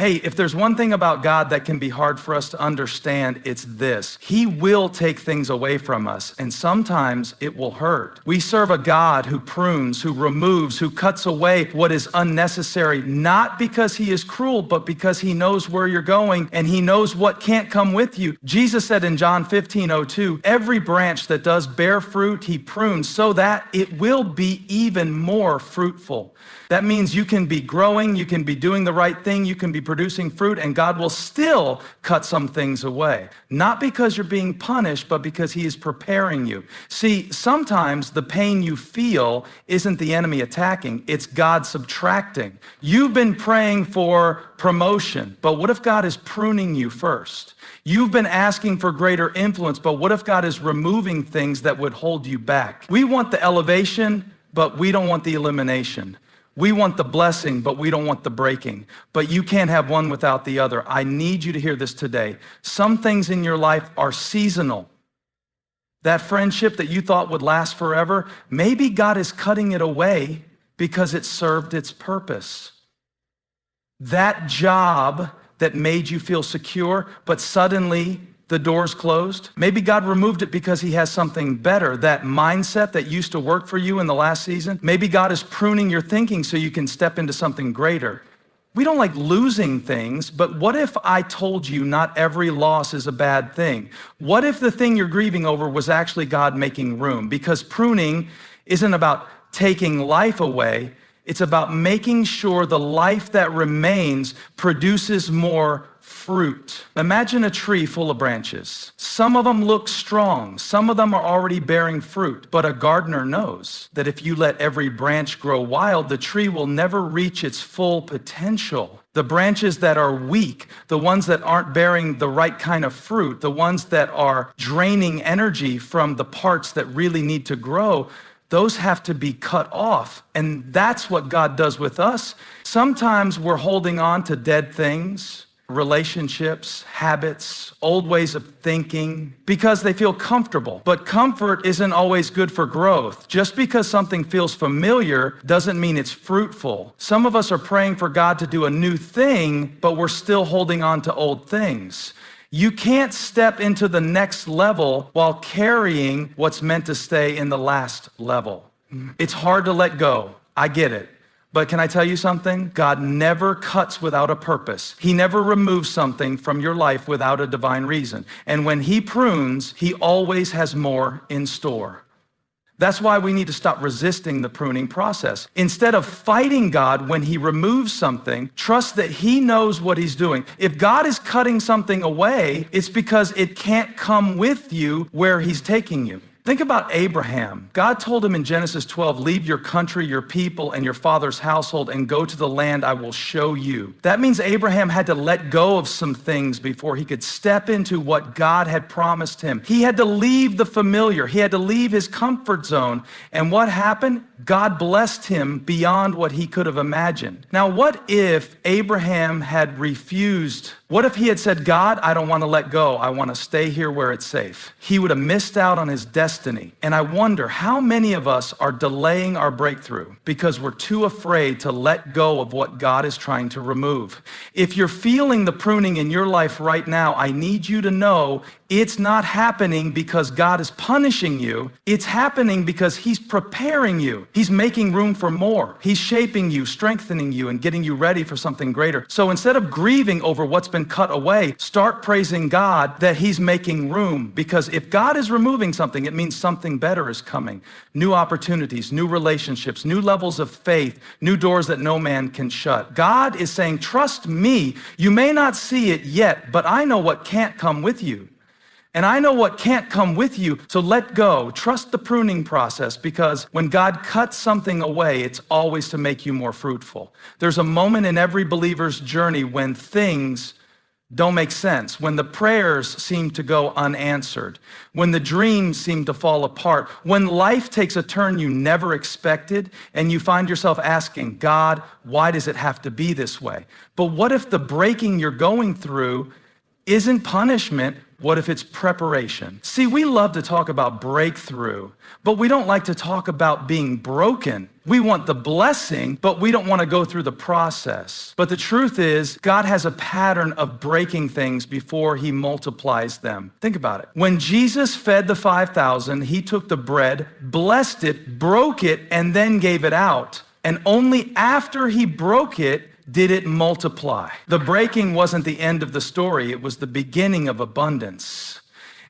Hey, if there's one thing about God that can be hard for us to understand, it's this. He will take things away from us, and sometimes it will hurt. We serve a God who prunes, who removes, who cuts away what is unnecessary, not because he is cruel, but because he knows where you're going and he knows what can't come with you. Jesus said in John 15:02, every branch that does bear fruit, he prunes so that it will be even more fruitful. That means you can be growing, you can be doing the right thing, you can be producing fruit, and God will still cut some things away. Not because you're being punished, but because he is preparing you. See, sometimes the pain you feel isn't the enemy attacking, it's God subtracting. You've been praying for promotion, but what if God is pruning you first? You've been asking for greater influence, but what if God is removing things that would hold you back? We want the elevation, but we don't want the elimination. We want the blessing, but we don't want the breaking. But you can't have one without the other. I need you to hear this today. Some things in your life are seasonal. That friendship that you thought would last forever, maybe God is cutting it away because it served its purpose. That job that made you feel secure, but suddenly the door's closed. Maybe God removed it because he has something better. That mindset that used to work for you in the last season, maybe God is pruning your thinking so you can step into something greater. We don't like losing things, but what if I told you not every loss is a bad thing? What if the thing you're grieving over was actually God making room? Because pruning isn't about taking life away, it's about making sure the life that remains produces more fruit. Imagine a tree full of branches. Some of them look strong. Some of them are already bearing fruit. But a gardener knows that if you let every branch grow wild, the tree will never reach its full potential. The branches that are weak, the ones that aren't bearing the right kind of fruit, the ones that are draining energy from the parts that really need to grow, those have to be cut off. And that's what God does with us. Sometimes we're holding on to dead things, relationships, habits, old ways of thinking, because they feel comfortable. But comfort isn't always good for growth. Just because something feels familiar doesn't mean it's fruitful. Some of us are praying for God to do a new thing, but we're still holding on to old things. You can't step into the next level while carrying what's meant to stay in the last level. It's hard to let go. I get it. But can I tell you something? God never cuts without a purpose. He never removes something from your life without a divine reason. And when he prunes, he always has more in store. That's why we need to stop resisting the pruning process. Instead of fighting God when he removes something, trust that he knows what he's doing. If God is cutting something away, it's because it can't come with you where he's taking you. Think about Abraham. God told him in Genesis 12, leave your country, your people, and your father's household and go to the land I will show you. That means Abraham had to let go of some things before he could step into what God had promised him. He had to leave the familiar. He had to leave his comfort zone. And what happened? God blessed him beyond what he could have imagined. Now, what if Abraham had refused? What if he had said, God, I don't want to let go. I want to stay here where it's safe. He would have missed out on his destiny. And I wonder how many of us are delaying our breakthrough because we're too afraid to let go of what God is trying to remove. If you're feeling the pruning in your life right now, I need you to know it's not happening because God is punishing you. It's happening because he's preparing you. He's making room for more. He's shaping you, strengthening you, and getting you ready for something greater. So instead of grieving over what's been cut away, start praising God that he's making room. Because if God is removing something, it means something better is coming. New opportunities, new relationships, new levels of faith, new doors that no man can shut. God is saying, trust me. You may not see it yet, but I know what can't come with you. And I know what can't come with you, so let go. Trust the pruning process, because when God cuts something away, it's always to make you more fruitful. There's a moment in every believer's journey when things don't make sense, when the prayers seem to go unanswered, when the dreams seem to fall apart, when life takes a turn you never expected, and you find yourself asking, God, why does it have to be this way? But what if the breaking you're going through isn't punishment? What if it's preparation? See, we love to talk about breakthrough, but we don't like to talk about being broken. We want the blessing, but we don't want to go through the process. But the truth is, God has a pattern of breaking things before he multiplies them. Think about it. When Jesus fed the 5,000, he took the bread, blessed it, broke it, and then gave it out. And only after he broke it did it multiply. The breaking wasn't the end of the story. It was the beginning of abundance.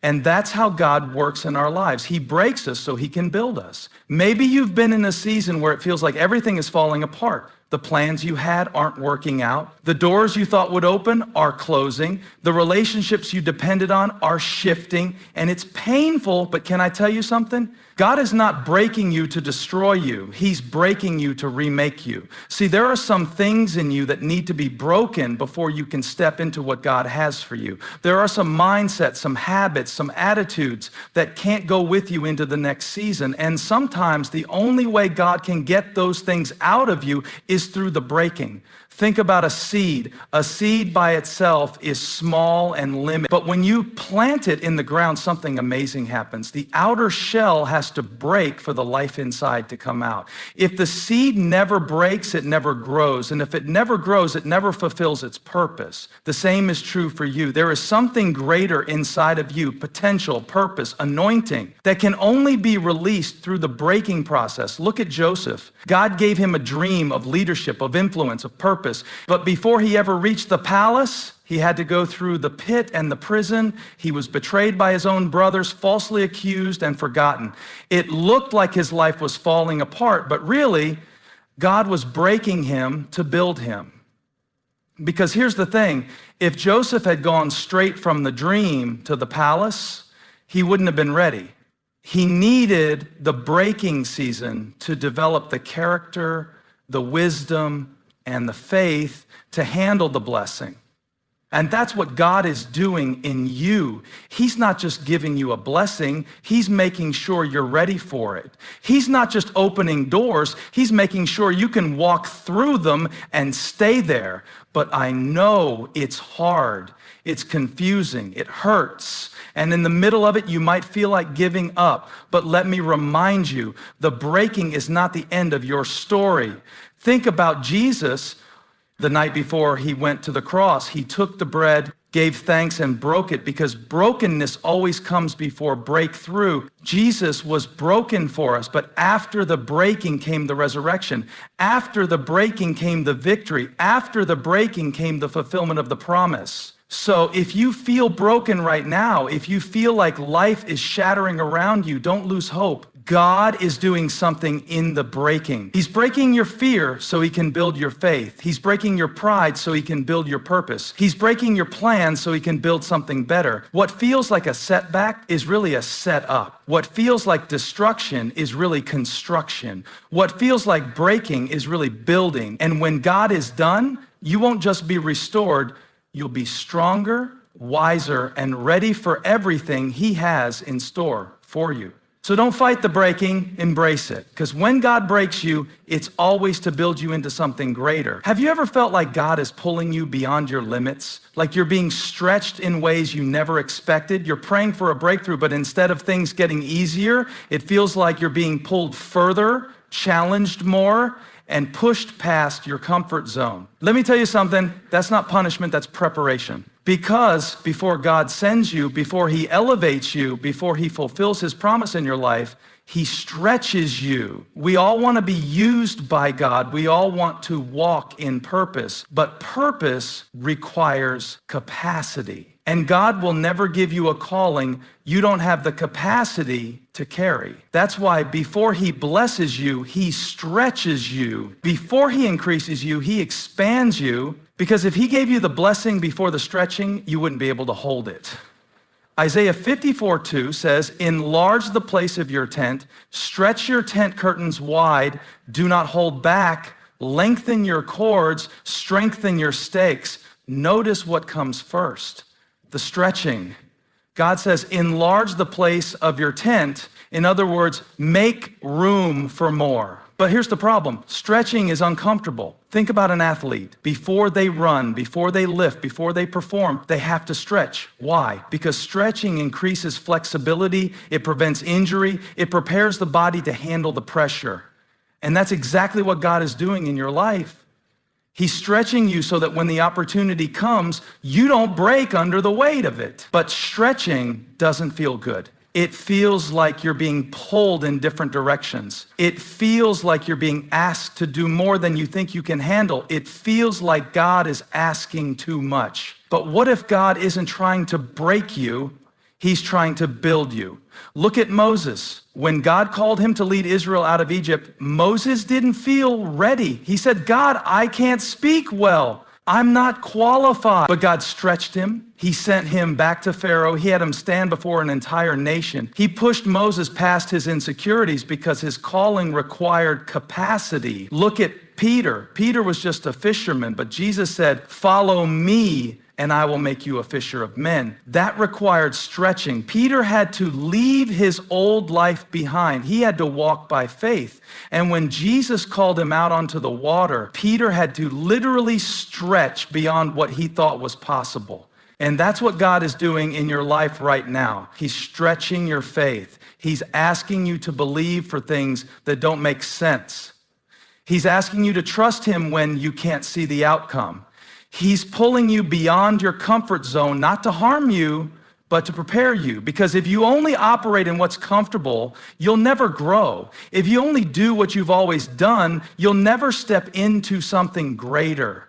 And that's how God works in our lives. He breaks us so he can build us. Maybe you've been in a season where it feels like everything is falling apart. The plans you had aren't working out. The doors you thought would open are closing. The relationships you depended on are shifting. And it's painful, but can I tell you something? God is not breaking you to destroy you. He's breaking you to remake you. See, there are some things in you that need to be broken before you can step into what God has for you. There are some mindsets, some habits, some attitudes that can't go with you into the next season. And sometimes the only way God can get those things out of you is through the breaking. Think about a seed. A seed by itself is small and limited. But when you plant it in the ground, something amazing happens. The outer shell has to break for the life inside to come out. If the seed never breaks, it never grows. And if it never grows, it never fulfills its purpose. The same is true for you. There is something greater inside of you, potential, purpose, anointing, that can only be released through the breaking process. Look at Joseph. God gave him a dream of leadership, of influence, of purpose. But before he ever reached the palace, he had to go through the pit and the prison. He was betrayed by his own brothers, falsely accused and forgotten. It looked like his life was falling apart, but really, God was breaking him to build him. Because here's the thing, if Joseph had gone straight from the dream to the palace, he wouldn't have been ready. He needed the breaking season to develop the character, the wisdom, and the faith to handle the blessing. And that's what God is doing in you. He's not just giving you a blessing, he's making sure you're ready for it. He's not just opening doors, he's making sure you can walk through them and stay there. But I know it's hard, it's confusing, it hurts. And in the middle of it, you might feel like giving up. But let me remind you, the breaking is not the end of your story. Think about Jesus. The night before he went to the cross, he took the bread, gave thanks, and broke it, because brokenness always comes before breakthrough. Jesus was broken for us, but after the breaking came the resurrection. After the breaking came the victory. After the breaking came the fulfillment of the promise. So if you feel broken right now, if you feel like life is shattering around you, don't lose hope. God is doing something in the breaking. He's breaking your fear so he can build your faith. He's breaking your pride so he can build your purpose. He's breaking your plans so he can build something better. What feels like a setback is really a setup. What feels like destruction is really construction. What feels like breaking is really building. And when God is done, you won't just be restored, you'll be stronger, wiser, and ready for everything he has in store for you. So don't fight the breaking, embrace it. Because when God breaks you, it's always to build you into something greater. Have you ever felt like God is pulling you beyond your limits? Like you're being stretched in ways you never expected? You're praying for a breakthrough, but instead of things getting easier, it feels like you're being pulled further, challenged more, and pushed past your comfort zone. Let me tell you something, that's not punishment, that's preparation. Because before God sends you, before he elevates you, before he fulfills his promise in your life, he stretches you. We all want to be used by God. We all want to walk in purpose, but purpose requires capacity. And God will never give you a calling you don't have the capacity to carry. That's why before he blesses you, he stretches you. Before he increases you, he expands you. Because if he gave you the blessing before the stretching, you wouldn't be able to hold it. Isaiah 54:2 says, enlarge the place of your tent, stretch your tent curtains wide, do not hold back, lengthen your cords, strengthen your stakes. Notice what comes first, the stretching. God says, enlarge the place of your tent. In other words, make room for more. But here's the problem. Stretching is uncomfortable. Think about an athlete. Before they run, before they lift, before they perform, they have to stretch. Why? Because stretching increases flexibility, it prevents injury, it prepares the body to handle the pressure. And that's exactly what God is doing in your life. He's stretching you so that when the opportunity comes, you don't break under the weight of it. But stretching doesn't feel good. It feels like you're being pulled in different directions. It feels like you're being asked to do more than you think you can handle. It feels like God is asking too much. But what if God isn't trying to break you? He's trying to build you. Look at Moses. When God called him to lead Israel out of Egypt, Moses didn't feel ready. He said, God, I can't speak well. I'm not qualified. But God stretched him. He sent him back to Pharaoh. He had him stand before an entire nation. He pushed Moses past his insecurities because his calling required capacity. Look at Peter. Peter was just a fisherman, but Jesus said, follow me and I will make you a fisher of men. That required stretching. Peter had to leave his old life behind. He had to walk by faith. And when Jesus called him out onto the water, Peter had to literally stretch beyond what he thought was possible. And that's what God is doing in your life right now. He's stretching your faith. He's asking you to believe for things that don't make sense. He's asking you to trust him when you can't see the outcome. He's pulling you beyond your comfort zone, not to harm you, but to prepare you. Because if you only operate in what's comfortable, you'll never grow. If you only do what you've always done, you'll never step into something greater.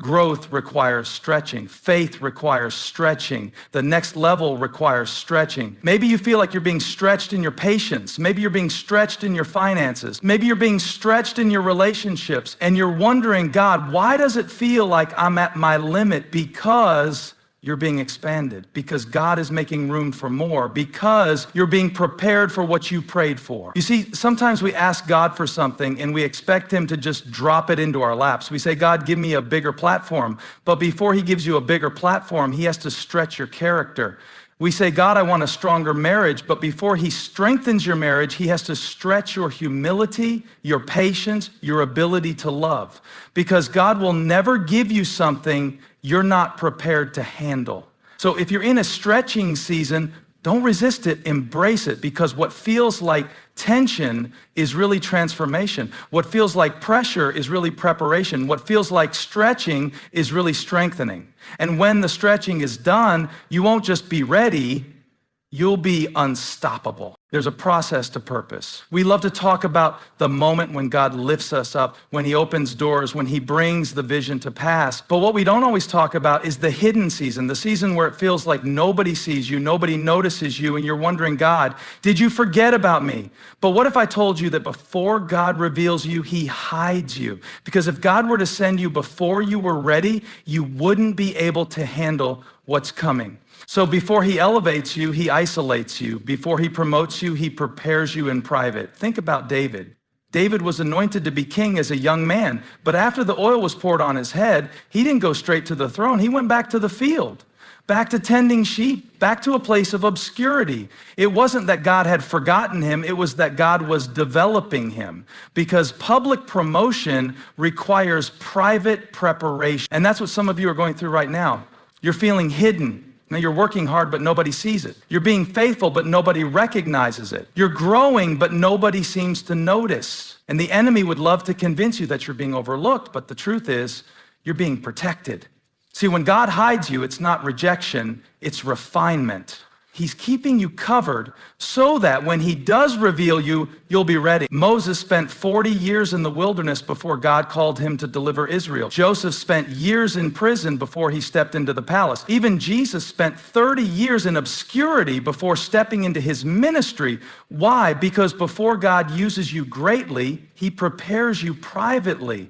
Growth requires stretching. Faith requires stretching. The next level requires stretching. Maybe you feel like you're being stretched in your patience. Maybe you're being stretched in your finances. Maybe you're being stretched in your relationships. And you're wondering, God, why does it feel like I'm at my limit? Because you're being expanded, because God is making room for more, because you're being prepared for what you prayed for. You see, sometimes we ask God for something and we expect him to just drop it into our laps. We say, God, give me a bigger platform. But before he gives you a bigger platform, he has to stretch your character. We say, God, I want a stronger marriage, but before he strengthens your marriage, he has to stretch your humility, your patience, your ability to love. Because God will never give you something you're not prepared to handle. So if you're in a stretching season, don't resist it, embrace it, because what feels like tension is really transformation. What feels like pressure is really preparation. What feels like stretching is really strengthening. And when the stretching is done, you won't just be ready, you'll be unstoppable. There's a process to purpose. We love to talk about the moment when God lifts us up, when he opens doors, when he brings the vision to pass. But what we don't always talk about is the hidden season, the season where it feels like nobody sees you, nobody notices you, and you're wondering, God, did you forget about me? But what if I told you that before God reveals you, he hides you? Because if God were to send you before you were ready, you wouldn't be able to handle what's coming. So before he elevates you, he isolates you. Before he promotes you, he prepares you in private. Think about David. David was anointed to be king as a young man, but after the oil was poured on his head, he didn't go straight to the throne. He went back to the field, back to tending sheep, back to a place of obscurity. It wasn't that God had forgotten him, it was that God was developing him, because public promotion requires private preparation. And that's what some of you are going through right now. You're feeling hidden. Now, you're working hard, but nobody sees it. You're being faithful, but nobody recognizes it. You're growing, but nobody seems to notice. And the enemy would love to convince you that you're being overlooked, but the truth is, you're being protected. See, when God hides you, it's not rejection, it's refinement. He's keeping you covered so that when he does reveal you, you'll be ready. Moses spent 40 years in the wilderness before God called him to deliver Israel. Joseph spent years in prison before he stepped into the palace. Even Jesus spent 30 years in obscurity before stepping into his ministry. Why? Because before God uses you greatly, he prepares you privately.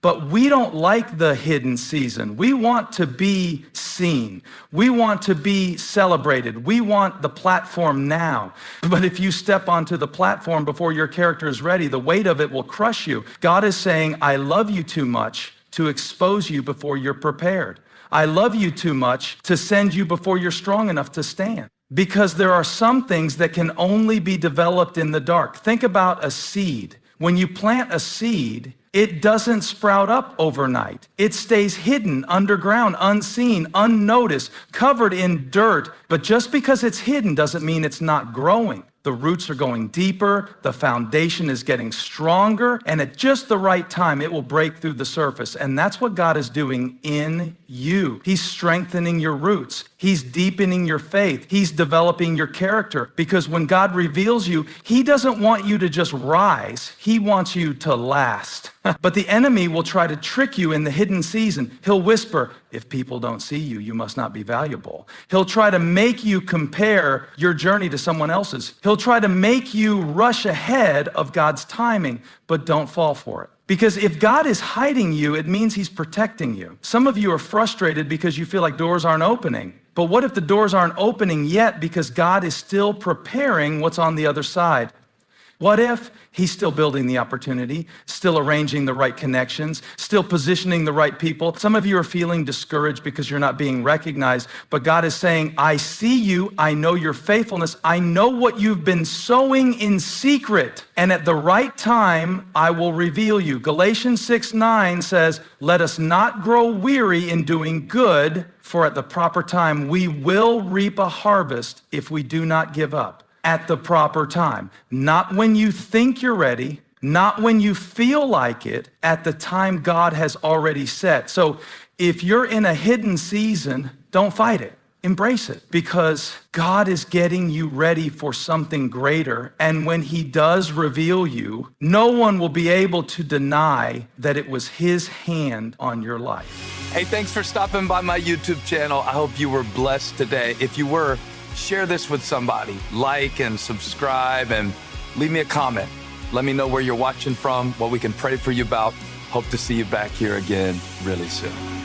But we don't like the hidden season. We want to be seen. We want to be celebrated. We want the platform now. But if you step onto the platform before your character is ready, the weight of it will crush you. God is saying, I love you too much to expose you before you're prepared. I love you too much to send you before you're strong enough to stand. Because there are some things that can only be developed in the dark. Think about a seed. When you plant a seed, it doesn't sprout up overnight. It stays hidden, underground, unseen, unnoticed, covered in dirt. But just because it's hidden doesn't mean it's not growing. The roots are going deeper, the foundation is getting stronger, and at just the right time, it will break through the surface. And that's what God is doing in you. He's strengthening your roots. He's deepening your faith. He's developing your character. Because when God reveals you, He doesn't want you to just rise. He wants you to last. But the enemy will try to trick you in the hidden season. He'll whisper, if people don't see you, you must not be valuable. He'll try to make you compare your journey to someone else's. He'll try to make you rush ahead of God's timing, but don't fall for it. Because if God is hiding you, it means He's protecting you. Some of you are frustrated because you feel like doors aren't opening. But what if the doors aren't opening yet because God is still preparing what's on the other side? What if He's still building the opportunity, still arranging the right connections, still positioning the right people? Some of you are feeling discouraged because you're not being recognized, but God is saying, I see you, I know your faithfulness, I know what you've been sowing in secret, and at the right time, I will reveal you. Galatians 6:9 says, let us not grow weary in doing good, for at the proper time, we will reap a harvest if we do not give up. At the proper time. Not when you think you're ready, not when you feel like it, at the time God has already set. So if you're in a hidden season, don't fight it. Embrace it, because God is getting you ready for something greater. And when He does reveal you, no one will be able to deny that it was His hand on your life. Hey, thanks for stopping by my YouTube channel. I hope you were blessed today. If you were, share this with somebody, like and subscribe, and leave me a comment. Let me know where you're watching from, what we can pray for you about. Hope to see you back here again really soon.